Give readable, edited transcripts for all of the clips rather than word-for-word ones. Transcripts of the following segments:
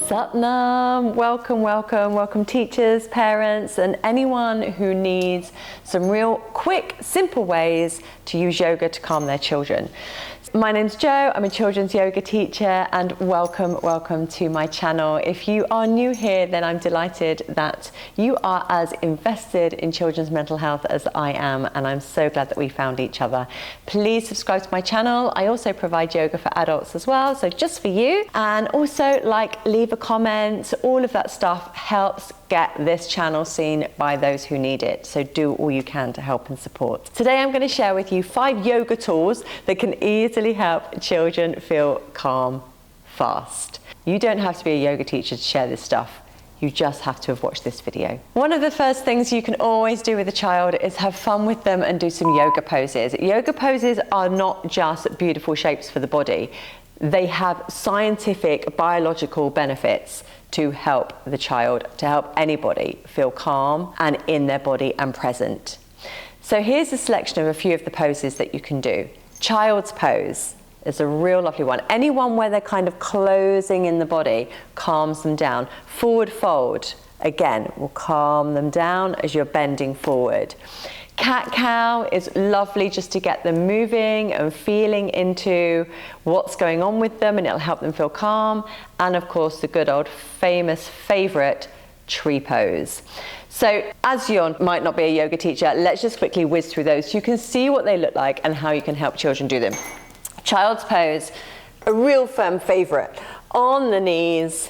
Satnam, welcome teachers, parents, and anyone who needs some real quick, simple ways to use yoga to calm their children. My name's Jo, I'm a children's yoga teacher, and welcome to my channel. If you are new here, then I'm delighted that you are as invested in children's mental health as I am, and I'm so glad that we found each other. Please subscribe to my channel. I also provide yoga for adults as well, so just for you. And also leave a comment. All of that stuff helps get this channel seen by those who need it. So do all you can to help and support. Today I'm going to share with you 5 yoga tools that can easily help children feel calm fast. You don't have to be a yoga teacher to share this stuff. You just have to have watched this video. One of the first things you can always do with a child is have fun with them and do some yoga poses. Yoga poses are not just beautiful shapes for the body. They have scientific, biological benefits to help the child, to help anybody feel calm and in their body and present. So here's a selection of a few of the poses that you can do. Child's pose is a real lovely one. Anyone where they're kind of closing in the body calms them down. Forward fold, again, will calm them down as you're bending forward. Cat-cow is lovely just to get them moving and feeling into what's going on with them, and it'll help them feel calm. And of course, the good old famous favorite, tree pose. So as you might not be a yoga teacher, let's just quickly whiz through those so you can see what they look like and how you can help children do them. Child's pose, a real firm favorite. On the knees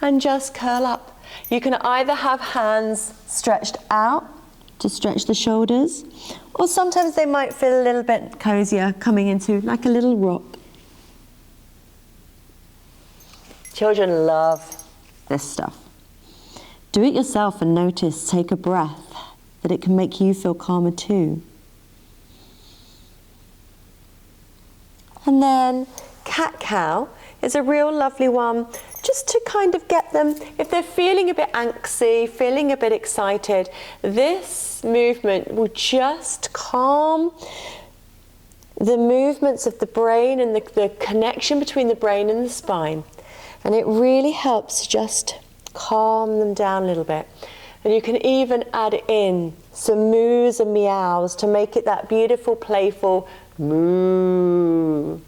and just curl up. You can either have hands stretched out to stretch the shoulders, or sometimes they might feel a little bit cozier coming into like a little rock. Children love this stuff. Do it yourself and notice, take a breath, that it can make you feel calmer too. And then cat-cow is a real lovely one, just to kind of get them, if they're feeling a bit anxious, feeling a bit excited, this movement will just calm the movements of the brain and the connection between the brain and the spine. And it really helps just calm them down a little bit. And you can even add in some moos and meows to make it that beautiful, playful moo.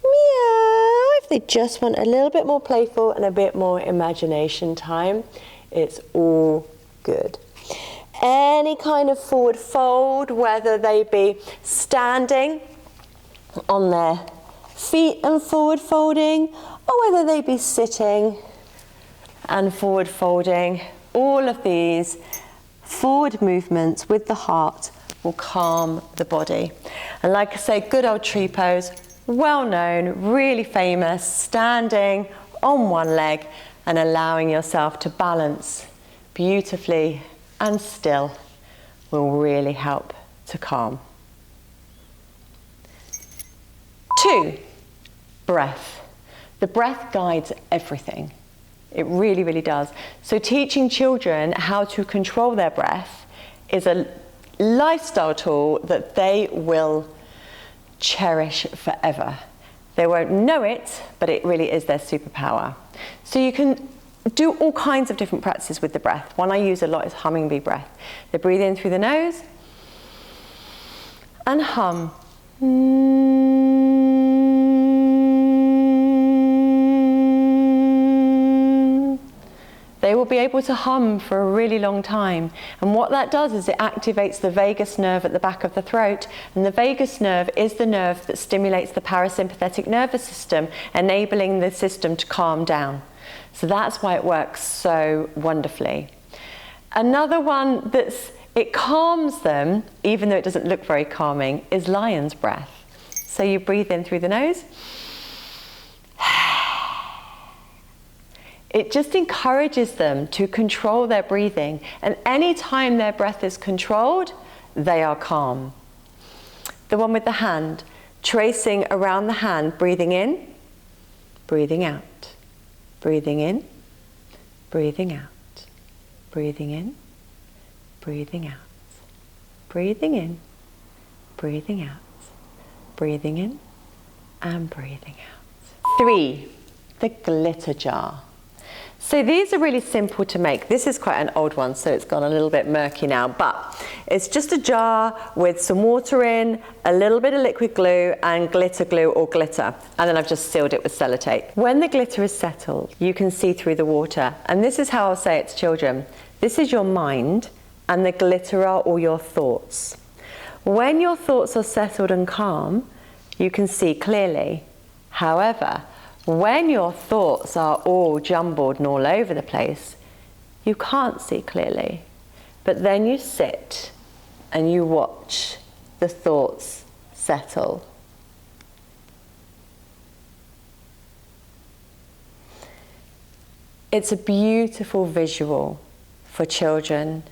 Meow. If they just want a little bit more playful and a bit more imagination time, it's all good. Any kind of forward fold, whether they be standing on their feet and forward folding, or whether they be sitting and forward folding, all of these forward movements with the heart will calm the body. And like I say, good old tree pose, well known, really famous, standing on one leg and allowing yourself to balance beautifully and still will really help to calm. 2, breath. The breath guides everything. It really, really does. So teaching children how to control their breath is a lifestyle tool that they will cherish forever. They won't know it, but it really is their superpower. So you can do all kinds of different practices with the breath. One I use a lot is hummingbee breath. They breathe in through the nose and hum. They will be able to hum for a really long time. And what that does is it activates the vagus nerve at the back of the throat. And the vagus nerve is the nerve that stimulates the parasympathetic nervous system, enabling the system to calm down. So that's why it works so wonderfully. Another one it calms them, even though it doesn't look very calming, is lion's breath. So you breathe in through the nose. It just encourages them to control their breathing. And any time their breath is controlled, they are calm. The one with the hand, tracing around the hand, breathing in, breathing out, breathing in, breathing out, breathing in, breathing out, breathing in, breathing out, breathing in, and breathing out. 3, the glitter jar. So these are really simple to make. This is quite an old one, so it's gone a little bit murky now, but it's just a jar with some water in, a little bit of liquid glue and glitter glue or glitter, and then I've just sealed it with sellotape. When the glitter is settled, you can see through the water, and this is how I'll say it to children. This is your mind, and the glitter are all your thoughts. When your thoughts are settled and calm, you can see clearly. However, when your thoughts are all jumbled and all over the place, you can't see clearly. But then you sit and you watch the thoughts settle. It's a beautiful visual for children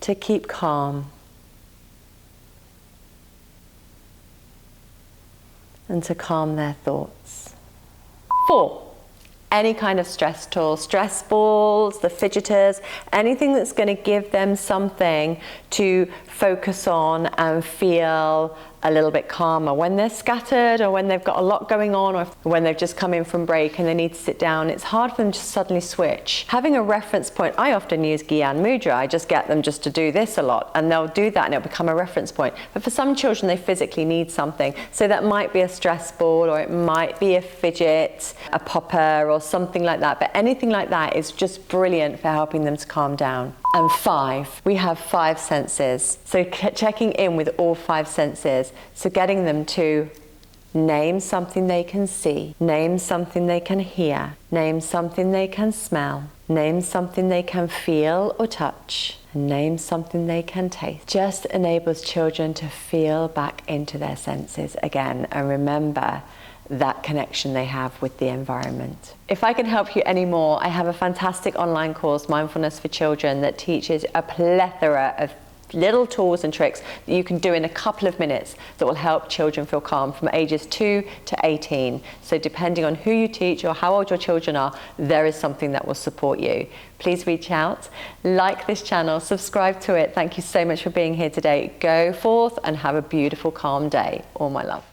to keep calm and to calm their thoughts. 4, any kind of stress tool, stress balls, the fidgeters, anything that's going to give them something to focus on and feel a little bit calmer. When they're scattered or when they've got a lot going on or when they've just come in from break and they need to sit down, it's hard for them to suddenly switch. Having a reference point, I often use Gyan Mudra. I just get them just to do this a lot and they'll do that and it'll become a reference point. But for some children, they physically need something. So that might be a stress ball or it might be a fidget, a popper or something like that. But anything like that is just brilliant for helping them to calm down. And 5, we have 5 senses. So checking in with all 5 senses. So getting them to name something they can see, name something they can hear, name something they can smell, name something they can feel or touch, and name something they can taste. Just enables children to feel back into their senses again and remember that connection they have with the environment. If I can help you any more, I have a fantastic online course, Mindfulness for Children, that teaches a plethora of little tools and tricks that you can do in a couple of minutes that will help children feel calm from ages 2 to 18. So depending on who you teach or how old your children are, there is something that will support you. Please reach out, like this channel, subscribe to it. Thank you so much for being here today. Go forth and have a beautiful, calm day. All my love.